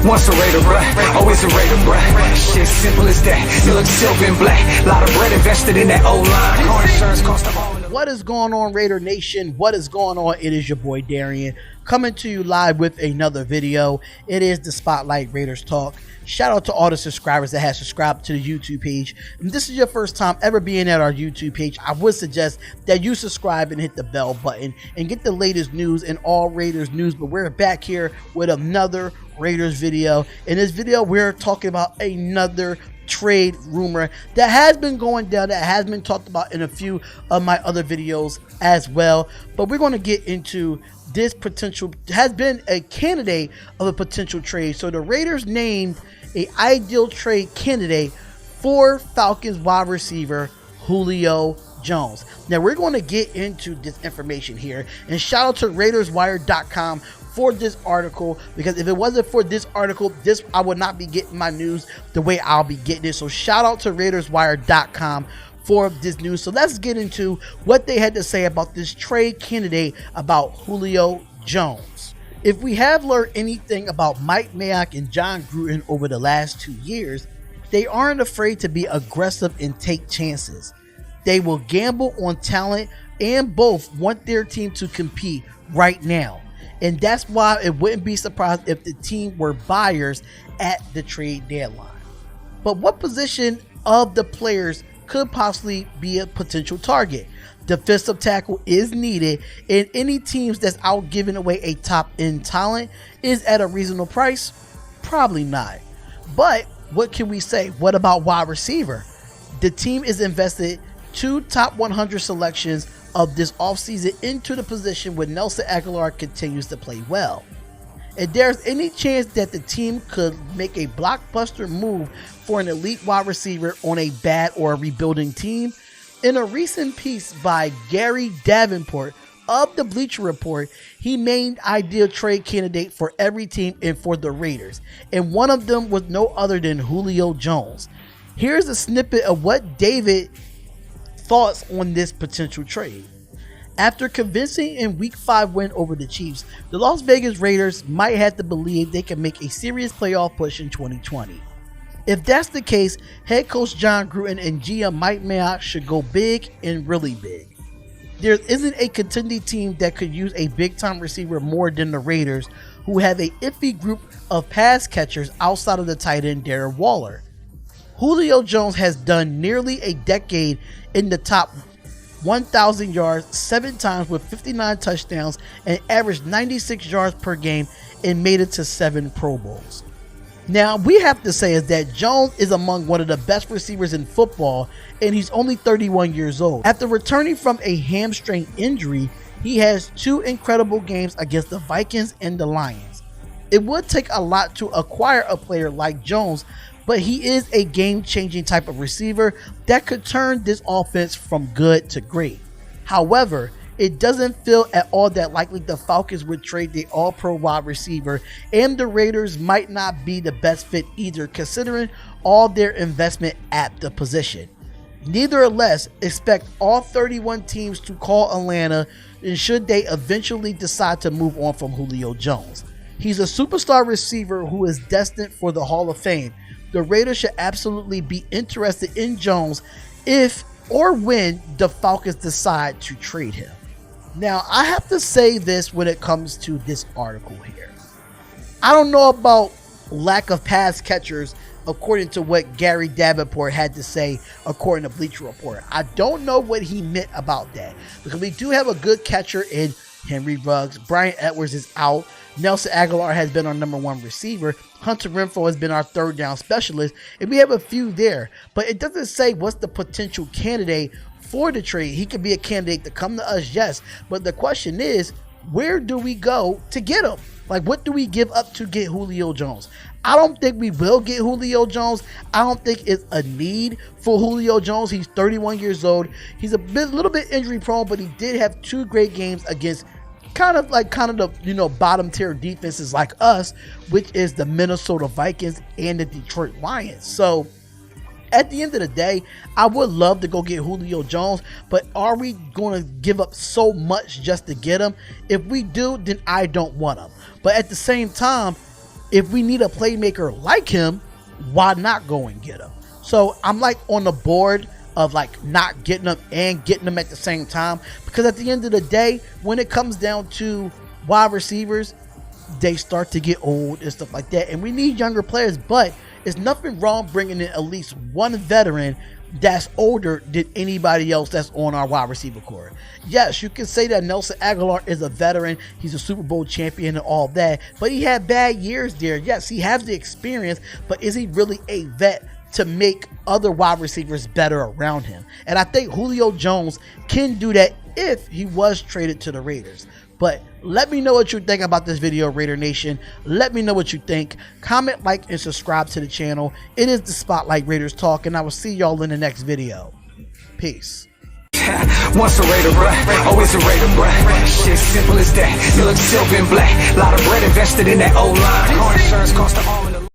Once a Raider, bruh, always a Raider, bruh. Shit simple as that. You look silver and black. Lot of bread invested in that O-line. Car insurance cost of all. What is going on, Raider Nation? What is going on? It is your boy Darian coming to you live with another video. It is the Spotlight Raiders Talk. Shout out to all the subscribers that have subscribed to the YouTube page. If this is your first time ever being at our YouTube page, I would suggest that you subscribe and hit the bell button and get the latest news and all Raiders news. But we're back here with another Raiders video. In this video, we're talking about another trade rumor that has been going down, that has been talked about in a few of my other videos as well. But we're going to get into this potential, has been a candidate of a potential trade. So the Raiders named an ideal trade candidate for Falcons wide receiver Julio Jones. Now we're going to get into this information here, and shout out to RaidersWire.com for this article, because if it wasn't for this article, I would not be getting my news the way I'll be getting it. So shout out to RaidersWire.com for this news. So let's get into what they had to say about this trade candidate about Julio Jones. If we have learned anything about Mike Mayock and John Gruden over the last 2 years, they aren't afraid to be aggressive and take chances. They will gamble on talent, and both want their team to compete right now. And that's why it wouldn't be surprised if the team were buyers at the trade deadline. But what position of the players could possibly be a potential target? Defensive tackle is needed, and any teams that's out giving away a top end talent is at a reasonable price? Probably not. But what can we say? What about wide receiver? The team is invested 2 top 100 selections of this offseason into the position where Nelson Agholor continues to play well. If there's any chance that the team could make a blockbuster move for an elite wide receiver on a bad or a rebuilding team, in a recent piece by Gary Davenport of the Bleacher Report, he named ideal trade candidate for every team and for the Raiders, and one of them was no other than Julio Jones. Here's a snippet of what David thoughts on this potential trade. After convincing in Week 5 win over the Chiefs, the Las Vegas Raiders might have to believe they can make a serious playoff push in 2020. If that's the case, head coach John Gruden and GM Mike Mayock should go big and really big. There isn't a contending team that could use a big-time receiver more than the Raiders, who have a iffy group of pass catchers outside of the tight end Darren Waller. Julio Jones has done nearly a decade in the top 1,000 yards 7 times with 59 touchdowns and averaged 96 yards per game and made it to 7 Pro Bowls. Now, we have to say is that Jones is among one of the best receivers in football, and he's only 31 years old. After returning from a hamstring injury, he has 2 incredible games against the Vikings and the Lions. It would take a lot to acquire a player like Jones, but he is a game-changing type of receiver that could turn this offense from good to great. However, it doesn't feel at all that likely the Falcons would trade the all-pro wide receiver, and the Raiders might not be the best fit either, considering all their investment at the position. Nevertheless, expect all 31 teams to call Atlanta, and should they eventually decide to move on from Julio Jones. He's a superstar receiver who is destined for the Hall of Fame. The Raiders should absolutely be interested in Jones if or when the Falcons decide to trade him. Now, I have to say this when it comes to this article here. I don't know about lack of pass catchers according to what Gary Davenport had to say according to Bleacher Report. I don't know what he meant about that, because we do have a good catcher in Henry Ruggs. Brian Edwards is out. Nelson Agholor has been our number 1 receiver. Hunter Renfrow has been our 3rd down specialist, and we have a few there, but it doesn't say what's the potential candidate for the trade. He could be a candidate to come to us, yes, but the question is, where do we go to get him? Like, what do we give up to get Julio Jones? I don't think we will get Julio Jones. I don't think it's a need for Julio Jones. He's 31 years old. He's little bit injury prone, but he did have 2 great games against kind of the bottom tier defenses like us, which is the Minnesota Vikings and the Detroit Lions. So at the end of the day, I would love to go get Julio Jones, but are we going to give up so much just to get him? If we do, then I don't want him. But at the same time, if we need a playmaker like him, why not go and get him? So I'm like on the board of like not getting them and getting them at the same time, because at the end of the day, when it comes down to wide receivers, they start to get old and stuff like that, and we need younger players. But it's nothing wrong bringing in at least one veteran that's older than anybody else that's on our wide receiver core. Yes, you can say that Nelson Aguilar is a veteran, he's a Super Bowl champion and all that, but he had bad years there. Yes, he has the experience, but is he really a vet to make other wide receivers better around him? And I think Julio Jones can do that if he was traded to the Raiders. But let me know what you think about this video, Raider Nation. Let me know what you think. Comment, like, and subscribe to the channel. It is the Spotlight Raiders Talk, and I will see y'all in the next video. Peace. Once a Raider, bruh, always a Raider, bruh. Shit simple as that. You look silver and black. Lot of bread invested in that O-line. Car insurance